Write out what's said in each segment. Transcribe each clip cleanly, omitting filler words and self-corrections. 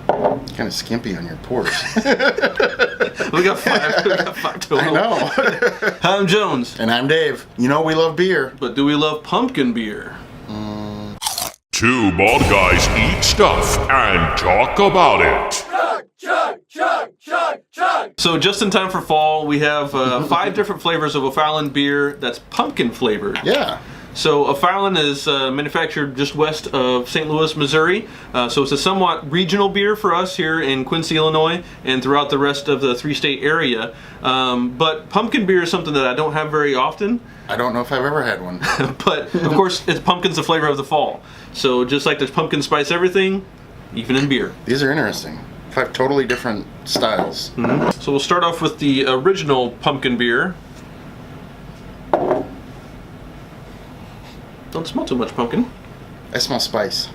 Kind of skimpy on your pours. We got five. We got five total. I know. I'm Jones. And I'm Dave. You know we love beer. But do we love pumpkin beer? Two bald guys eat stuff and talk about it. So just in time for fall, we have 5 different flavors of O'Fallon beer that's pumpkin flavored. Yeah. So O'Fallon is manufactured just west of St. Louis, Missouri. So it's a somewhat regional beer for us here in Quincy, Illinois, and throughout the rest of the 3-state area. But pumpkin beer is something that I don't have very often. I don't know if I've ever had one. But of course, pumpkin's the flavor of the fall. So just like there's pumpkin spice everything, even in beer. These are interesting. 5 totally different styles. Mm-hmm. So we'll start off with the original pumpkin beer. Don't smell too much pumpkin. I smell spice.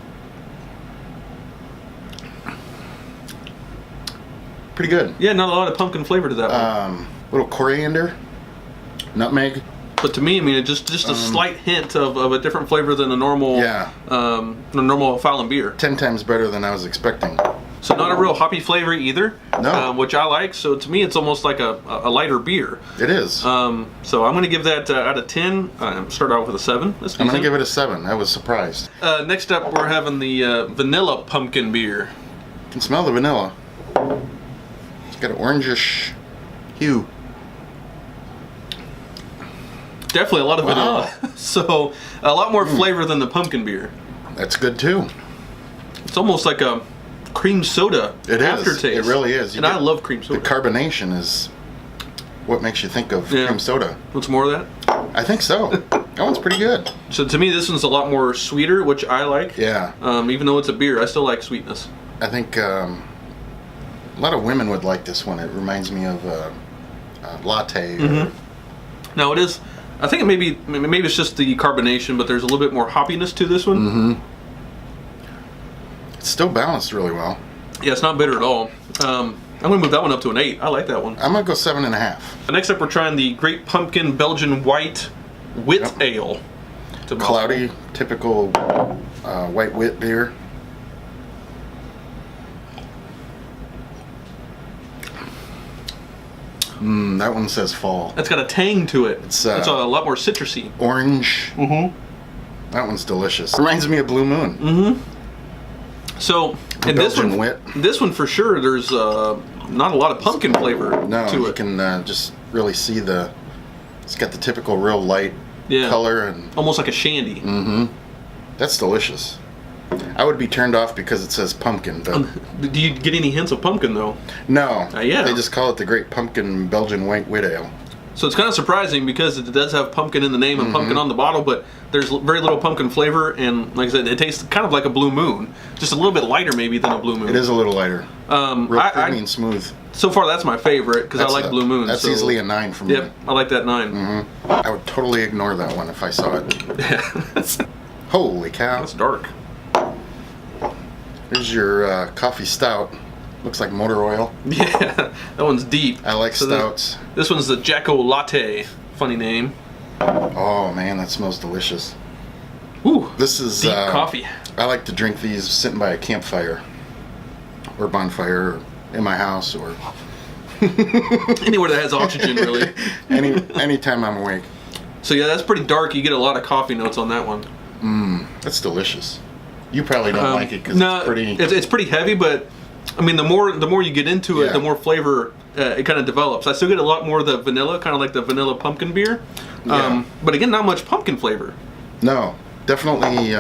Pretty good. Yeah, not a lot of pumpkin flavor to that one. Little coriander, nutmeg. But to me, I mean, it's just a slight hint of a different flavor than a normal, normal O'Fallon beer. 10 times better than I was expecting. So not a real hoppy flavor either, No. which I like. So to me, it's almost like a lighter beer. It is. So I'm going to give that out of 10. Start out with a 7. I'm going to give it a 7. I was surprised. Next up, we're having the vanilla pumpkin beer. You can smell the vanilla. It's got an orangish hue. Definitely a lot of vanilla. So a lot more flavor than the pumpkin beer. That's good too. It's almost like a cream soda aftertaste. It really is. And I love cream soda. The carbonation is what makes you think of cream soda. What's more of that? I think so. That one's pretty good. So to me, this one's a lot more sweeter, which I like. Yeah. Even though it's a beer, I still like sweetness. I think a lot of women would like this one. It reminds me of a latte. Mm-hmm. Now it is. I think maybe it's just the carbonation, but there's a little bit more hoppiness to this one. Mm-hmm. It's still balanced really well. Yeah, it's not bitter at all. I'm going to move that one up to an 8. I like that one. I'm going to go 7.5. Next up, we're trying the Great Pumpkin Belgian White Wit Ale. Cloudy, typical white wit beer. That one says fall. It's got a tang to it. It's a lot more citrusy. Orange. Mm-hmm. That one's delicious. Reminds me of Blue Moon. Mm-hmm. So, in this one for sure, there's not a lot of pumpkin flavor to it. You can just really see it's got the typical real light color. And almost like a shandy. Mm-hmm. That's delicious. I would be turned off because it says pumpkin, but... Do you get any hints of pumpkin, though? No. Yeah. They just call it the Great Pumpkin Belgian White Wit Ale. So it's kind of surprising because it does have pumpkin in the name and pumpkin on the bottle, but there's very little pumpkin flavor, and like I said, it tastes kind of like a Blue Moon. Just a little bit lighter maybe than a Blue Moon. It is a little lighter. Real creamy and smooth. So far, that's my favorite because I like Blue Moon. That's easily a 9 for me. Yep, I like that 9. Mm-hmm. I would totally ignore that one if I saw it. Yeah. Holy cow. That's dark. Here's your coffee stout. Looks like motor oil. Yeah, that one's deep. I like stouts. This one's the Jekyll Latte. Funny name. Oh man, that smells delicious. Ooh, this is deep coffee. I like to drink these sitting by a campfire or bonfire or in my house or anywhere that has oxygen, really. Anytime I'm awake. So yeah, that's pretty dark. You get a lot of coffee notes on that one. That's delicious. You probably don't like it because it's pretty. It's pretty heavy, but I mean, the more you get into it, the more flavor it kind of develops. I still get a lot more of the vanilla, kind of like the vanilla pumpkin beer. But again, not much pumpkin flavor. No, definitely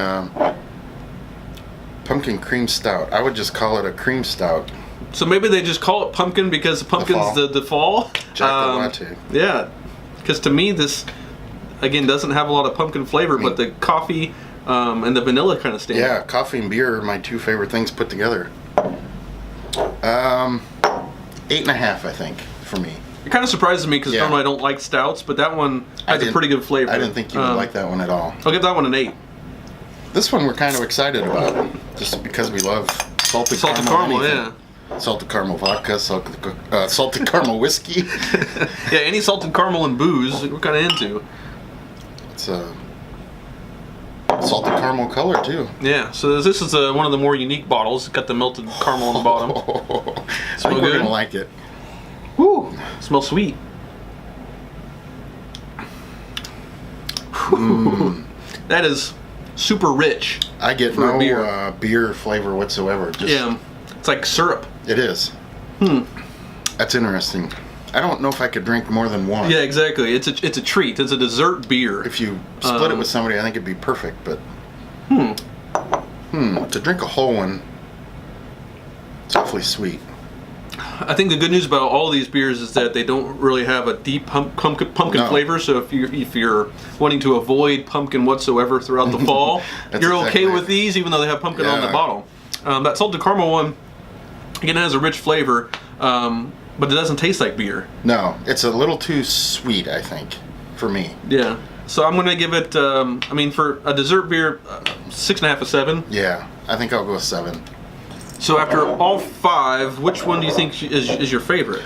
pumpkin cream stout. I would just call it a cream stout. So maybe they just call it pumpkin because pumpkin's the fall. Jekyll Latte. Yeah, because to me this again doesn't have a lot of pumpkin flavor, but the coffee and the vanilla kind of stand. Yeah, coffee and beer are my 2 favorite things put together. 8.5, I think, for me. It kind of surprises me because normally I don't like stouts, but that one has a pretty good flavor. I didn't think you would like that one at all. I'll give that one an 8. This one we're kind of excited about, just because we love salted caramel. Yeah. Salted caramel vodka, salted caramel whiskey. Yeah, any salted caramel and booze we're kind of into. It's Salted caramel color too. Yeah, so this is one of the more unique bottles. It's got the melted caramel on the bottom. I Smell think we're good? gonna like it. Woo! Smells sweet. That is super rich. I get For a no beer. beer flavor whatsoever. Just, Yeah, it's like syrup. It is. That's interesting. I don't know if I could drink more than one. Yeah, exactly. It's a treat. It's a dessert beer. If you split it with somebody, I think it'd be perfect. But to drink a whole one, it's awfully sweet. I think the good news about all of these beers is that they don't really have a deep pumpkin No. flavor. So if you're wanting to avoid pumpkin whatsoever throughout the fall, you're okay exactly with it. these, even though they have pumpkin on the Yeah. bottle. That salted caramel one, again, it has a rich flavor, but it doesn't taste like beer. No, it's a little too sweet, I think, for me. Yeah. So I'm gonna give it. For a dessert beer, 6.5 of 7. Yeah, I think I'll go with 7. So after all 5, which one do you think is your favorite?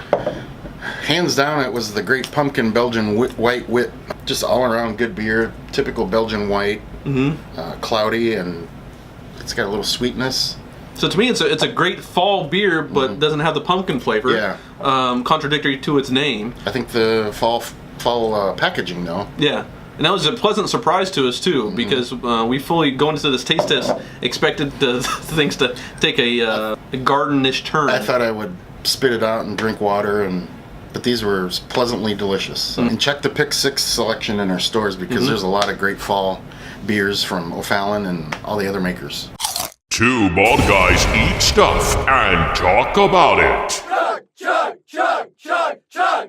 Hands down, it was the Great Pumpkin Belgian White Wit. Just all around good beer. Typical Belgian white. Cloudy, and it's got a little sweetness. So to me, it's a great fall beer, but doesn't have the pumpkin flavor. Yeah. Contradictory to its name. I think the fall packaging, though. Yeah. And that was a pleasant surprise to us too, because we fully going into this taste test expected things to take a gardenish turn. I thought I would spit it out and drink water, but these were pleasantly delicious. And check the Pick 6 selection in our stores, because there's a lot of great fall beers from O'Fallon and all the other makers. Two bald guys eat stuff and talk about it. Chug, chug, chug, chug, chug.